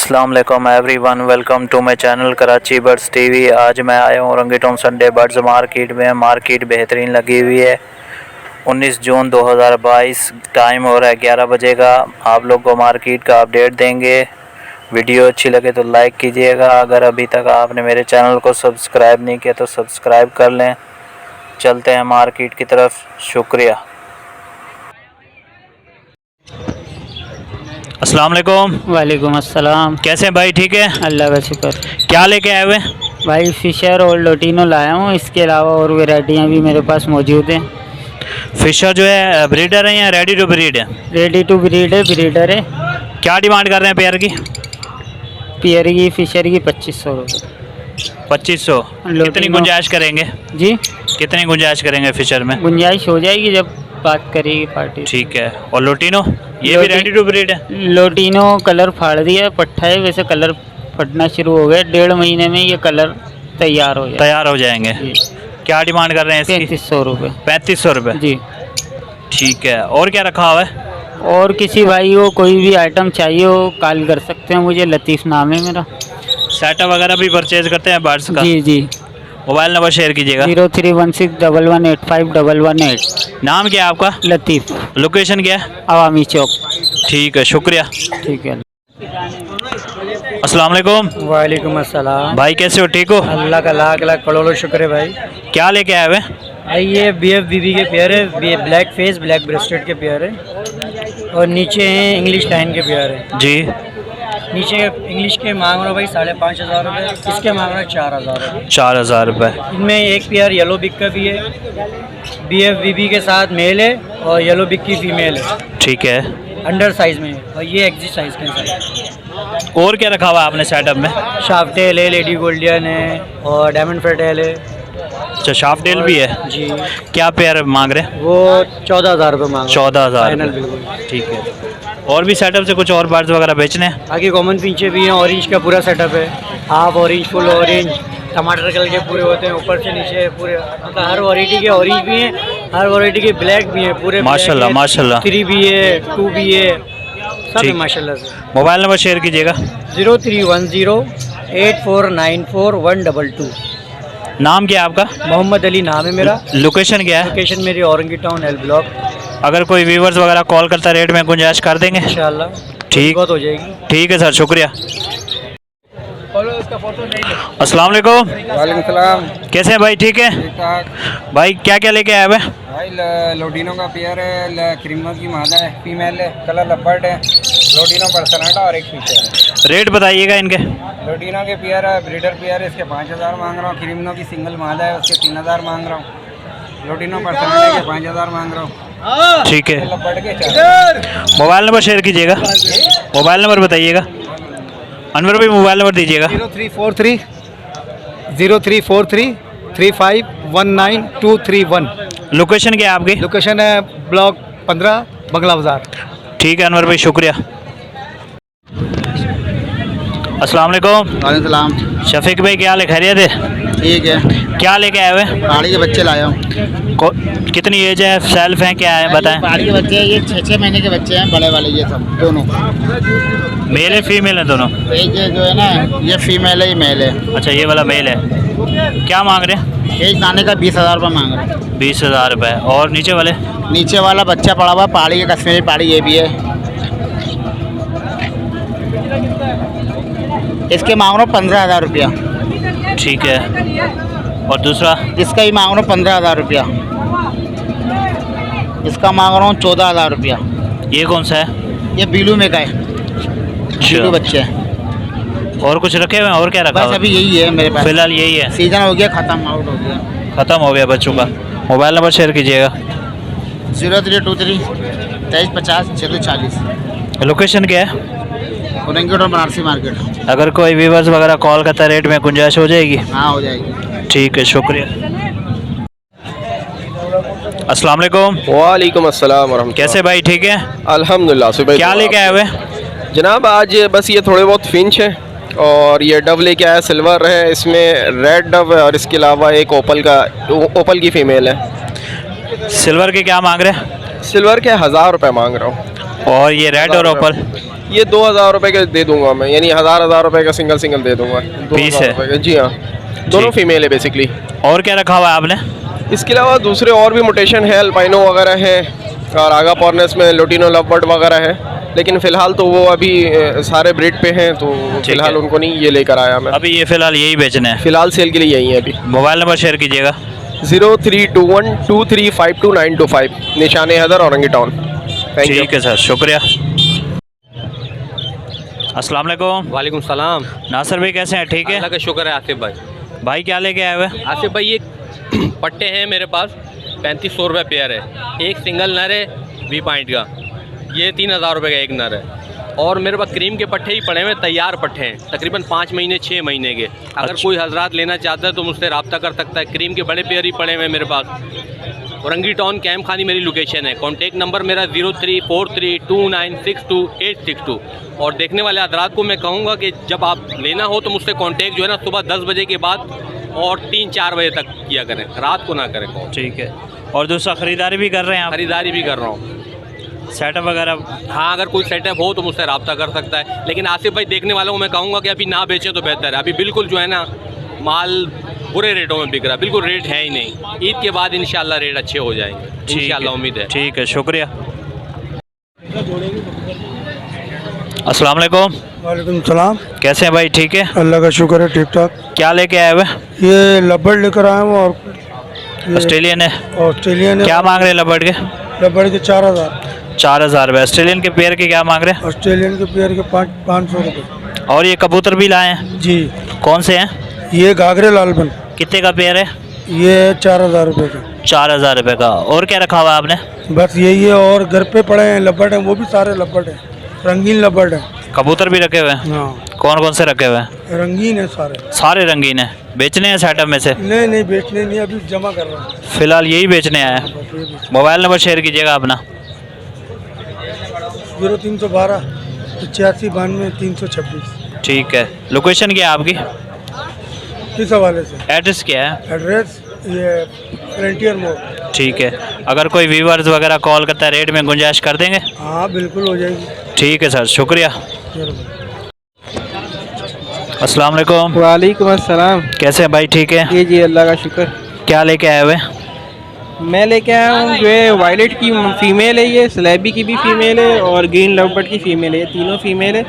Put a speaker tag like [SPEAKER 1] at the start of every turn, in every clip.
[SPEAKER 1] अस्सलाम वालेकुम everyone, welcome to my channel Karachi birds TV. आज मैं आया हूँ रंगीटोन संडे बर्ड्स मार्केट में। मार्केट बेहतरीन लगी हुई है। 19 जून 2022 टाइम हो रहा है 11 बजे का। आप लोग को मार्केट का अपडेट देंगे। वीडियो अच्छी लगे तो लाइक कीजिएगा। अगर अभी तक आपने मेरे चैनल को सब्सक्राइब नहीं किया तो सब्सक्राइब कर लें। चलते हैं मार्केट की तरफ। शुक्रिया। अस्सलाम वालेकुम।
[SPEAKER 2] वालेकुम अस्सलाम।
[SPEAKER 1] कैसे हैं भाई? ठीक है,
[SPEAKER 2] अल्लाह का शुक्र।
[SPEAKER 1] क्या लेके आए हुए?
[SPEAKER 2] भाई फिशर और लोटिनो लाया हूँ। इसके अलावा और वैरायटियाँ भी मेरे पास मौजूद हैं।
[SPEAKER 1] फिशर जो है ब्रीडर है या रेडी टू ब्रीड है?
[SPEAKER 2] रेडी टू ब्रीड है, ब्रीडर है।
[SPEAKER 1] क्या डिमांड कर रहे हैं पेयर की?
[SPEAKER 2] पेयर की फिशर की 2500 रुपये।
[SPEAKER 1] 2500। कितनी गुंजाइश करेंगे
[SPEAKER 2] जी?
[SPEAKER 1] कितनी गुंजाइश करेंगे फिशर में?
[SPEAKER 2] गुंजाइश हो जाएगी जब बात करेगी पार्टी।
[SPEAKER 1] ठीक है। और लोटिनो ये भी रेडी टू ब्रीड है?
[SPEAKER 2] लोटिनो कलर फाड़ दिया है, पट्टा है, वैसे कलर फटना शुरू हो गया। 1.5 महीने में ये कलर तैयार हो जाएंगे।
[SPEAKER 1] क्या डिमांड कर रहे हैं इसकी?
[SPEAKER 2] 3500 रुपये।
[SPEAKER 1] 3500 रुपये
[SPEAKER 2] जी।
[SPEAKER 1] ठीक है। और क्या रखा हुआ है?
[SPEAKER 2] और किसी भाई को कोई भी आइटम चाहिए हो कॉल कर सकते हैं मुझे। लतीफ़ नाम है मेरा।
[SPEAKER 1] सेटअप वगैरह भी परचेज करते हैं बर्ड्स का?
[SPEAKER 2] जी जी।
[SPEAKER 1] मोबाइल नंबर शेयर कीजिएगा।
[SPEAKER 2] 0316118588।
[SPEAKER 1] नाम क्या है आपका?
[SPEAKER 2] लतीफ़।
[SPEAKER 1] लोकेशन क्या है?
[SPEAKER 2] अवामी चौक।
[SPEAKER 1] ठीक है, शुक्रिया।
[SPEAKER 2] ठीक है।
[SPEAKER 1] अस्सलाम वालेकुम।
[SPEAKER 2] वालेकुम अस्सलाम।
[SPEAKER 1] भाई कैसे हो? ठीक हो?
[SPEAKER 2] अल्लाह का लाख लाख करोड़ों शुक्र है भाई।
[SPEAKER 1] क्या लेके आए हुए?
[SPEAKER 2] भाई ये BF-BB के पेयर है। ब्लैक फेस ब्लैक ब्रेस्टेड के पेयर है। और नीचे हैं इंग्लिश लाइन के पेयर है
[SPEAKER 1] जी।
[SPEAKER 2] नीचे इंग्लिश के मांग रहा हूँ भाई 5,500 रुपये। इसके मांग रहा है 4,000 रुपये।
[SPEAKER 1] 4,000 रुपये।
[SPEAKER 2] इनमें एक पेयर येलो बिग का भी है। BF-BB के साथ मेल है और येलो बिग की फीमेल है।
[SPEAKER 1] ठीक है।
[SPEAKER 2] अंडर साइज में है और ये एक्जिट साइज के साथ।
[SPEAKER 1] और क्या रखा हुआ है आपने सेटअप में?
[SPEAKER 2] शाफ्टेल है, लेडी गोल्डियन है और डायमंड फेटेल है।
[SPEAKER 1] अच्छा, शाफ्टेल भी है
[SPEAKER 2] जी।
[SPEAKER 1] क्या पेयर मांग रहे हैं?
[SPEAKER 2] वो 14,000 रुपये मांग
[SPEAKER 1] 14,000।
[SPEAKER 2] बिल्कुल।
[SPEAKER 1] ठीक है। और भी सेटअप से कुछ और बर्ड्स वगैरह बेचने हैं?
[SPEAKER 2] आगे कॉमन पीछे भी हैं। ऑरेंज का पूरा सेटअप है। हाफ ऑरेंज, फुल ऑरेंज, टमाटर कलर के पूरे होते हैं ऊपर से नीचे पूरे। मतलब हर वैरायटी के ऑरेंज भी हैं, हर वैरायटी के ब्लैक भी हैं पूरे।
[SPEAKER 1] माशाल्लाह माशाल्लाह।
[SPEAKER 2] 3 भी है, 2 भी है, सब है माशाल्लाह से।
[SPEAKER 1] मोबाइल नंबर शेयर कीजिएगा।
[SPEAKER 2] 031084942122।
[SPEAKER 1] नाम क्या है आपका?
[SPEAKER 2] मोहम्मद अली नाम है मेरा।
[SPEAKER 1] लोकेशन क्या है?
[SPEAKER 2] लोकेशन मेरी औरंगी टाउन एल ब्लॉक।
[SPEAKER 1] अगर कोई व्यूवर्स वगैरह कॉल करता रेट में गुंजाइश कर देंगे
[SPEAKER 2] इंशाल्लाह।
[SPEAKER 1] ठीक
[SPEAKER 2] बहुत हो जाएगी।
[SPEAKER 1] ठीक है सर, शुक्रिया। अस्सलाम वालेकुम।
[SPEAKER 3] वालेकुम सलाम।
[SPEAKER 1] कैसे हैं भाई? ठीक है
[SPEAKER 3] ठीक ठाक।
[SPEAKER 1] भाई क्या क्या लेके आए हुए?
[SPEAKER 3] भाई लोटिनो का पेयर है, क्रीमो की मादा है, फीमेल है, कलर लबर्ड है, लोटिनो पर्सनाटा और एक फीचर है।
[SPEAKER 1] रेट बताइएगा इनके।
[SPEAKER 3] लोटिनो के पेयर है, ब्रीडर पेयर है, इसके 5,000 मांग रहा हूँ। क्रीमो की सिंगल मादा है, उसके 3,000 मांग रहा हूँ। लोटिनो पर्सनाटा के 5,000 मांग रहा हूँ।
[SPEAKER 1] ठीक है।
[SPEAKER 3] लबर्ड के 4,000।
[SPEAKER 1] मोबाइल नंबर शेयर कीजिएगा। मोबाइल नंबर बताइएगा। अनवर भाई मोबाइल नंबर दीजिएगा।
[SPEAKER 4] 03433519
[SPEAKER 1] लोकेशन क्या है आपकी?
[SPEAKER 4] लोकेशन है ब्लॉक 15 बंगला बाजार।
[SPEAKER 1] ठीक है अनवर भाई, शुक्रिया। अस्सलाम वालेकुम।
[SPEAKER 4] वालेकुम सलाम।
[SPEAKER 1] शफीक भाई क्या हाल है? खैरियत है?
[SPEAKER 4] ठीक है।
[SPEAKER 1] क्या लेके आए हुए?
[SPEAKER 4] पहाड़ी के बच्चे लाया हूँ।
[SPEAKER 1] कितनी एज है? सेल्फ हैं? क्या है बताएं।
[SPEAKER 4] पहाड़ी के बच्चे ये 6-6 महीने के बच्चे हैं, बड़े वाले ये सब दोनों।
[SPEAKER 1] मेल है फीमेल है दोनों?
[SPEAKER 4] एक ये जो है ना, ये फीमेल है, ये मेल है।
[SPEAKER 1] अच्छा, ये वाला मेल है। क्या मांग रहे हैं?
[SPEAKER 4] एक दाने का 20,000 रुपये मांग रहे हैं।
[SPEAKER 1] 20,000 रुपये। और नीचे वाले?
[SPEAKER 4] नीचे वाला बच्चा पड़ा हुआ पहाड़ी के, कश्मीरी पहाड़ी ये भी है। इसके मांग रहा हूँ 15,000 रुपया।
[SPEAKER 1] ठीक है। और दूसरा?
[SPEAKER 4] इसका ही मांग रहा हूँ 15,000 रुपया। इसका मांग रहा हूँ 14,000 रुपया।
[SPEAKER 1] ये कौन सा है?
[SPEAKER 4] ये बीलू में का है, बीलू बच्चे हैं।
[SPEAKER 1] और कुछ रखे हुए हैं? और क्या रखा
[SPEAKER 4] बस
[SPEAKER 1] हुआ?
[SPEAKER 4] अभी यही है मेरे पास।
[SPEAKER 1] फिलहाल यही है।
[SPEAKER 4] सीजन हो गया, ख़त्म आउट हो गया।
[SPEAKER 1] ख़त्म हो गया बच्चों का। मोबाइल नंबर शेयर कीजिएगा।
[SPEAKER 4] 0323 2350 640।
[SPEAKER 1] लोकेशन क्या है?
[SPEAKER 4] Orangi town Banarasi market.
[SPEAKER 1] अगर कोई व्यूवर्स वगैरह कॉल करता रेट में गुंजाइश हो जाएगी?
[SPEAKER 4] हाँ हो जाएगी।
[SPEAKER 1] ठीक है, शुक्रिया। अस्सलाम वालेकुम।
[SPEAKER 5] वालेकुम अस्सलाम वरहमतुल्लाह।
[SPEAKER 1] कैसे भाई? ठीक है
[SPEAKER 5] अल्हम्दुलिल्लाह। सुबह
[SPEAKER 1] क्या लेके आए हुए?
[SPEAKER 5] जनाब आज बस ये थोड़े बहुत फिंच हैं और ये डव लेके आया, सिल्वर है, इसमें रेड डव है और इसके अलावा एक ओपल की फ़ीमेल है।
[SPEAKER 1] सिल्वर के क्या मांग रहे हैं?
[SPEAKER 5] सिल्वर के 1,000 रुपये मांग रहा हूँ।
[SPEAKER 1] और ये रेड और ओपल?
[SPEAKER 5] ये 2000 रुपये के दे दूंगा मैं, यानी 1000 रुपये का सिंगल दे दूंगा।
[SPEAKER 1] पीस है?
[SPEAKER 5] 2000 रुपये का, जी हाँ, दोनों फीमेल है बेसिकली।
[SPEAKER 1] और क्या रखा हुआ है आपने?
[SPEAKER 5] इसके अलावा दूसरे और भी मोटेशन है, अल्पाइनो वगैरह है, और आगा पॉर्नेस में लोटिनो लवबर्ड वगैरह है, लेकिन फ़िलहाल तो वो अभी सारे ब्रीड पे हैं, तो फिलहाल उनको नहीं ये लेकर आया मैं।
[SPEAKER 1] अभी ये फ़िलहाल यही बेचने हैं?
[SPEAKER 5] फ़िलहाल सेल के लिए यही है अभी।
[SPEAKER 1] मोबाइल नंबर शेयर कीजिएगा।
[SPEAKER 5] 032123529225, Nishan Haider, Orangi town. Thank you.
[SPEAKER 1] ठीक है सर, शुक्रिया। अस्सलाम वालेकुम।
[SPEAKER 6] वालेकुम सलाम।
[SPEAKER 1] नासिर भाई कैसे हैं? ठीक है,
[SPEAKER 6] अल्लाह का शुक्र है। आसिफ भाई,
[SPEAKER 1] भाई क्या लेके आए हुए?
[SPEAKER 6] आसिफ भाई ये पट्टे हैं मेरे पास, 3500 रुपये पेयर है। एक सिंगल नर है वी पॉइंट का, ये 3000 रुपये का एक नर है। और मेरे पास क्रीम के पट्टे ही पड़े हुए, तैयार पट्टे हैं, तकरीबन 5 महीने 6 महीने के। अगर कोई हजरात लेना चाहता है तो मुझसे रब्ता कर सकता है। क्रीम के बड़े पेयर ही पड़े हुए हैं मेरे पास। औरंगी टाउन कैम खानी मेरी लोकेशन है। कॉन्टेक्ट नंबर मेरा 03432962 और देखने वाले हजरात को मैं कहूँगा कि जब आप लेना हो तो मुझसे कॉन्टेक्ट जो है ना सुबह 10 बजे के बाद और 3-4 बजे तक किया करें, रात को ना करें कॉल।
[SPEAKER 1] ठीक है। और दूसरा ख़रीदारी भी कर रहे हैं आप?
[SPEAKER 6] ख़रीदारी भी कर रहा हूँ।
[SPEAKER 1] सेटअप वगैरह?
[SPEAKER 6] हाँ, अगर कोई सेटअप हो तो मुझसे रब्ता कर सकता है, लेकिन आसिफ भाई देखने वालों को मैं कहूँगा कि अभी ना बेचें तो बेहतर है। अभी बिल्कुल जो है ना माल बुरे रेटों में बिक रहा है, बिल्कुल रेट है ही नहीं। ईद के बाद इंशाल्लाह रेट अच्छे हो जाएंगे, इंशाल्लाह उम्मीद है।
[SPEAKER 1] ठीक है, शुक्रिया। अस्सलाम वालेकुम।
[SPEAKER 7] वालेकुम सलाम।
[SPEAKER 1] कैसे हैं भाई? ठीक है,
[SPEAKER 7] अल्लाह का शुक्र है, ठीक ठाक।
[SPEAKER 1] क्या लेके आए हुए?
[SPEAKER 7] ये लब्बड़ लेकर आए हूँ और
[SPEAKER 1] ऑस्ट्रेलियन है?
[SPEAKER 7] ऑस्ट्रेलियन है।
[SPEAKER 1] क्या मांग रहे हैं लबड़ के?
[SPEAKER 7] लब्बड़ के 4000।
[SPEAKER 1] 4000 रुपये। ऑस्ट्रेलियन के पेयर के क्या मांग रहे हैं?
[SPEAKER 7] ऑस्ट्रेलियन के पेयर के 500 रुपये।
[SPEAKER 1] और ये कबूतर भी लाए हैं?
[SPEAKER 7] जी।
[SPEAKER 1] कौन से हैं?
[SPEAKER 7] ये घाघरे लालबन,
[SPEAKER 1] कितने का पेयर है?
[SPEAKER 7] ये 4000 रुपये का।
[SPEAKER 1] 4000 रुपये का। और क्या रखा हुआ है आपने?
[SPEAKER 7] बस यही है, और घर पे पड़े हैं लब्बड़ हैं, वो भी सारे लब्बड़ हैं, रंगीन लब्बड़ हैं।
[SPEAKER 1] कबूतर भी रखे हुए हैं?
[SPEAKER 7] हाँ,
[SPEAKER 1] कौन कौन से रखे हुए हैं?
[SPEAKER 7] रंगीन है सारे।
[SPEAKER 1] सारे रंगीन है। बेचने हैं सेटअप में से?
[SPEAKER 7] नहीं बेचने नहीं, अभी जमा कर रहा हूँ।
[SPEAKER 1] फिलहाल यही बेचने आए हैं। मोबाइल नंबर शेयर कीजिएगा अपना।
[SPEAKER 7] 0312 8592 326।
[SPEAKER 1] ठीक है। लोकेशन क्या है आपकी?
[SPEAKER 7] किस हवाले से?
[SPEAKER 1] एड्रेस क्या है?
[SPEAKER 7] एड्रेस ये फ्रंटियर मोड़।
[SPEAKER 1] ठीक है। अगर कोई व्यूवर्स वगैरह कॉल करता है रेट में गुंजाइश कर देंगे?
[SPEAKER 7] हाँ बिल्कुल हो जाएगी।
[SPEAKER 1] ठीक है सर, शुक्रिया। अस्सलाम वालेकुम।
[SPEAKER 8] वालेकुम अस्सलाम।
[SPEAKER 1] कैसे हैं भाई? ठीक है,
[SPEAKER 8] जी जी, अल्लाह का शुक्र।
[SPEAKER 1] क्या लेके आए हुए?
[SPEAKER 8] मैं लेके आया हूँ जो है वायलेट की फ़ीमेल है, ये स्लैबी की भी फ़ीमेल है और ग्रीन लवबर्ड की फ़ीमेल है, ये तीनों फ़ीमेल है।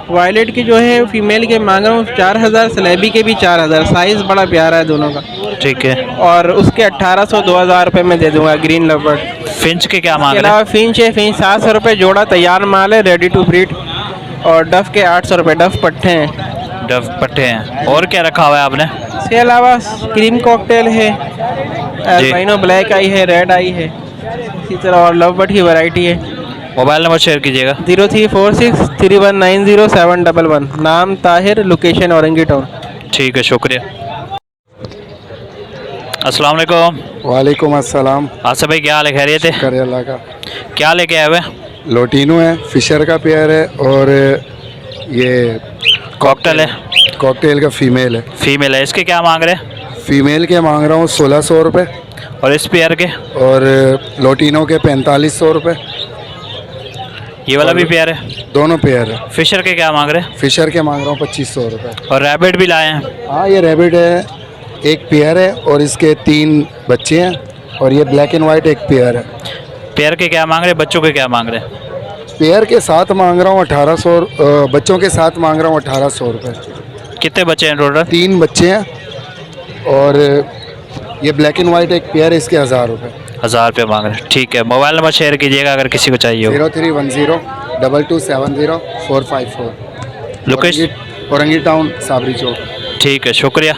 [SPEAKER 8] वायलेट की जो है फ़ीमेल के मांग रहा हूँ 4000, स्लैबी के भी 4000। साइज़ बड़ा प्यारा है दोनों का।
[SPEAKER 1] ठीक है।
[SPEAKER 8] और उसके 1800-2000 रुपये में दे दूँगा ग्रीन लवबर्ड।
[SPEAKER 1] फिंच के क्या मांग
[SPEAKER 8] इसके
[SPEAKER 1] रहे हैं?
[SPEAKER 8] अलावा फिंच है, फिंच 700 रुपये जोड़ा, तैयार माल है, रेडी टू ब्रीड। और डफ के 800 रुपये, डफ पट्टे हैं।
[SPEAKER 1] डफ पट्टे हैं। और क्या रखा हुआ है आपने?
[SPEAKER 8] इसके अलावा क्रीम कॉकटेल है, अल्बाइनो ब्लैक आई है, रेड आई है, इसी तरह और लवबर्ड की वैरायटी है।
[SPEAKER 1] मोबाइल नंबर शेयर कीजिएगा।
[SPEAKER 8] 0346319071। नाम ताहिर, लोकेशन औरंगी टाउन।
[SPEAKER 1] ठीक है, शुक्रिया। अस्सलाम वालेकुम।
[SPEAKER 9] वालेकुम अस्सलाम।
[SPEAKER 1] आसिफ भाई क्या हाल है? खैरियत है?
[SPEAKER 9] करे अल्लाह का।
[SPEAKER 1] क्या लेके आए हुए?
[SPEAKER 9] लोटिनो है, फिशर का पेयर है, और ये
[SPEAKER 1] कॉकटेल है?
[SPEAKER 9] कॉकटेल का फीमेल है।
[SPEAKER 1] फीमेल है। इसके क्या मांग रहे हैं?
[SPEAKER 9] फीमेल के मांग रहा हूँ 1600 रुपये,
[SPEAKER 1] और इस पेयर के?
[SPEAKER 9] और लोटिनो के 4500 रुपये।
[SPEAKER 1] ये वाला भी पेयर है?
[SPEAKER 9] दोनों पेयर है।
[SPEAKER 1] फिशर के क्या मांग रहे हैं?
[SPEAKER 9] फिशर के मांग रहा हूँ 2500 रुपये।
[SPEAKER 1] और रैबिट भी लाए हैं?
[SPEAKER 9] हाँ, ये रैबिट है, एक पेयर है और इसके 3 बच्चे हैं, और ये ब्लैक एंड वाइट एक पेयर है।
[SPEAKER 1] पेयर के क्या मांग रहे हैं? बच्चों के क्या मांग रहे हैं?
[SPEAKER 9] पेयर के साथ मांग रहा हूँ 1800, बच्चों के साथ मांग रहा हूँ 1800 रुपये।
[SPEAKER 1] कितने बच्चे हैं टोटल?
[SPEAKER 9] 3 बच्चे हैं, और ये ब्लैक एंड वाइट एक पेयर है, इसके 1000 रुपये।
[SPEAKER 1] 1000 रुपये मांग रहे हैं। ठीक है। मोबाइल नंबर शेयर कीजिएगा अगर किसी को चाहिए हो।
[SPEAKER 9] 03102270 454।
[SPEAKER 1] लोकेशन?
[SPEAKER 9] औरंगी टाउन, साबरी चौक।
[SPEAKER 1] ठीक है, शुक्रिया।